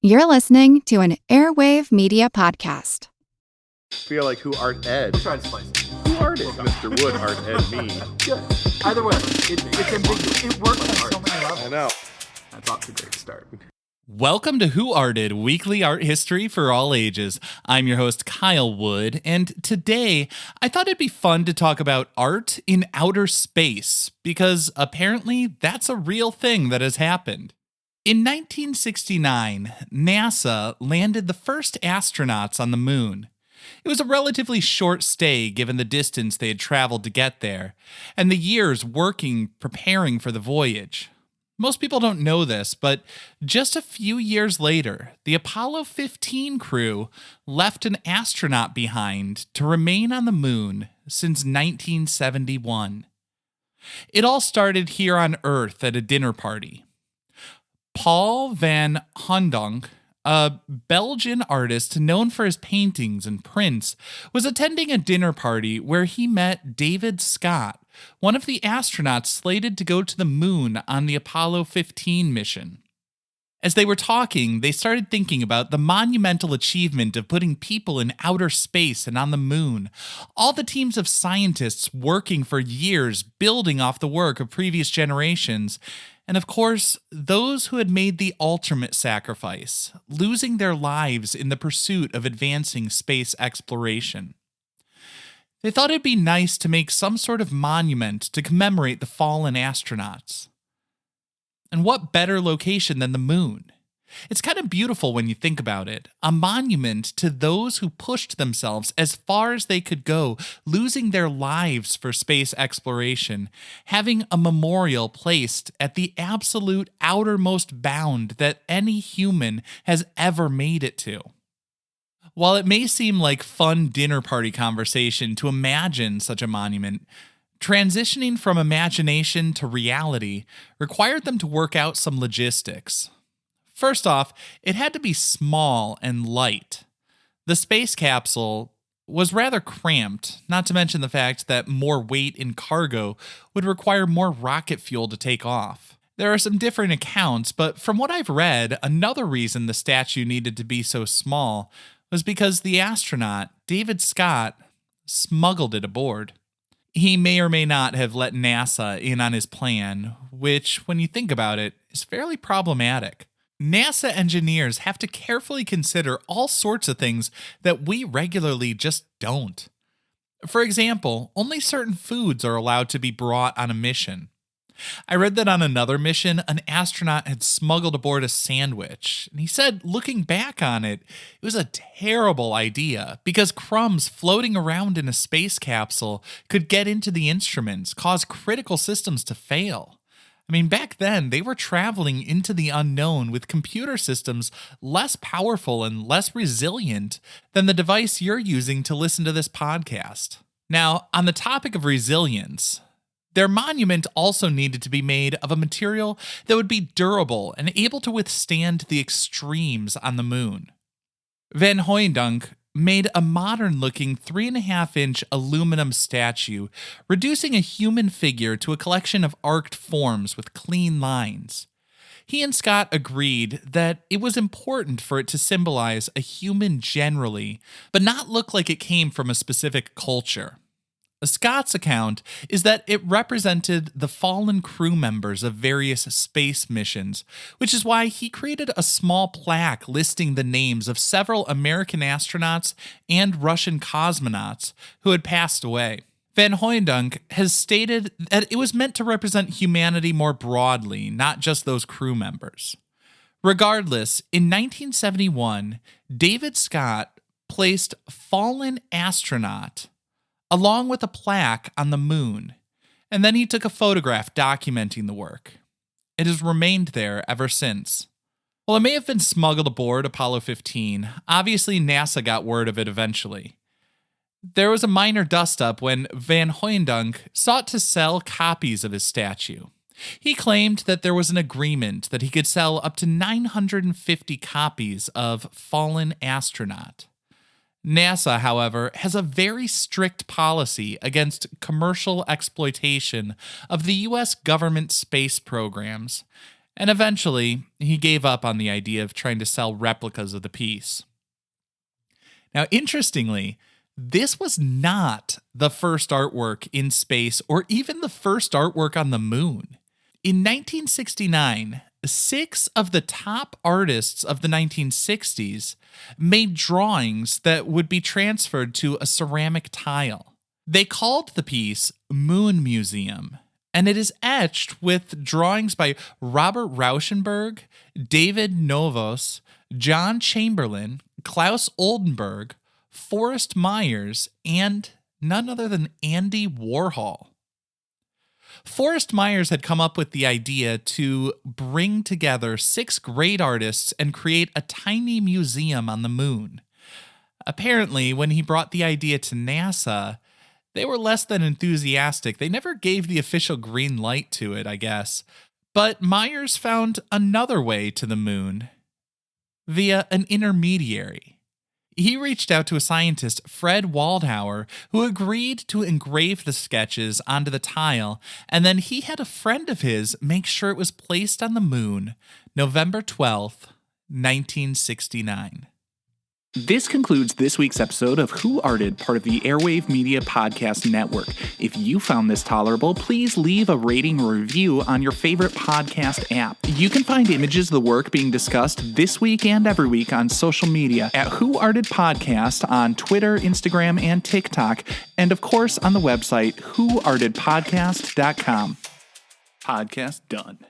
You're listening to an Airwave Media Podcast. Feel like who art Ed? We'll try to spice it. Who art Ed? Mr. Wood art Ed me. Good. Either way, it's ambiguous. It works on so many levels. I know. That's off to a great start. Welcome to Who Arted, weekly art history for all ages. I'm your host, Kyle Wood, and today I thought it'd be fun to talk about art in outer space, because apparently that's a real thing that has happened. In 1969, NASA landed the first astronauts on the moon. It was a relatively short stay given the distance they had traveled to get there, and the years preparing for the voyage. Most people don't know this, but just a few years later, the Apollo 15 crew left an astronaut behind to remain on the moon since 1971. It all started here on Earth at a dinner party. Paul van Hoeydonck, a Belgian artist known for his paintings and prints, was attending a dinner party where he met David Scott, one of the astronauts slated to go to the moon on the Apollo 15 mission. As they were talking, they started thinking about the monumental achievement of putting people in outer space and on the moon. All the teams of scientists working for years, building off the work of previous generations. And of course, those who had made the ultimate sacrifice, losing their lives in the pursuit of advancing space exploration. They thought it'd be nice to make some sort of monument to commemorate the fallen astronauts. And what better location than the moon? It's kind of beautiful when you think about it. A monument to those who pushed themselves as far as they could go, losing their lives for space exploration, having a memorial placed at the absolute outermost bound that any human has ever made it to. While it may seem like fun dinner party conversation to imagine such a monument, transitioning from imagination to reality required them to work out some logistics. First off, it had to be small and light. The space capsule was rather cramped, not to mention the fact that more weight in cargo would require more rocket fuel to take off. There are some different accounts, but from what I've read, another reason the statue needed to be so small was because the astronaut, David Scott, smuggled it aboard. He may or may not have let NASA in on his plan, which, when you think about it, is fairly problematic. NASA engineers have to carefully consider all sorts of things that we regularly just don't. For example, only certain foods are allowed to be brought on a mission. I read that on another mission, an astronaut had smuggled aboard a sandwich, and he said, looking back on it, it was a terrible idea because crumbs floating around in a space capsule could get into the instruments, cause critical systems to fail. I mean, back then, they were traveling into the unknown with computer systems less powerful and less resilient than the device you're using to listen to this podcast. Now, on the topic of resilience, their monument also needed to be made of a material that would be durable and able to withstand the extremes on the moon. Van Hoeydonck made a modern-looking 3.5-inch aluminum statue, reducing a human figure to a collection of arced forms with clean lines. He and Scott agreed that it was important for it to symbolize a human generally, but not look like it came from a specific culture. Scott's account is that it represented the fallen crew members of various space missions, which is why he created a small plaque listing the names of several American astronauts and Russian cosmonauts who had passed away. Van Hoeydonck has stated that it was meant to represent humanity more broadly, not just those crew members. Regardless, in 1971, David Scott placed Fallen Astronaut along with a plaque on the moon, and then he took a photograph documenting the work. It has remained there ever since. While it may have been smuggled aboard Apollo 15, obviously NASA got word of it eventually. There was a minor dust-up when Van Hoeydonck sought to sell copies of his statue. He claimed that there was an agreement that he could sell up to 950 copies of Fallen Astronaut. NASA, however, has a very strict policy against commercial exploitation of the U.S. government space programs, And eventually, he gave up on the idea of trying to sell replicas of the piece. Now, interestingly, this was not the first artwork in space or even the first artwork on the moon. In 1969, 6 of the top artists of the 1960s made drawings that would be transferred to a ceramic tile. They called the piece Moon Museum, and it is etched with drawings by Robert Rauschenberg, David Novos, John Chamberlain, Klaus Oldenburg, Forrest Myers, and none other than Andy Warhol. Forrest Myers had come up with the idea to bring together 6 great artists and create a tiny museum on the moon. Apparently, when he brought the idea to NASA, they were less than enthusiastic. They never gave the official green light to it, I guess. But Myers found another way to the moon via an intermediary. He reached out to a scientist, Fred Waldhauer, who agreed to engrave the sketches onto the tile, and then he had a friend of his make sure it was placed on the moon, November 12th, 1969. This concludes this week's episode of Who Arted, part of the Airwave Media Podcast Network. If you found this tolerable, please leave a rating or review on your favorite podcast app. You can find images of the work being discussed this week and every week on social media at Who Arted Podcast on Twitter, Instagram, and TikTok, and of course on the website whoartedpodcast.com. Podcast done.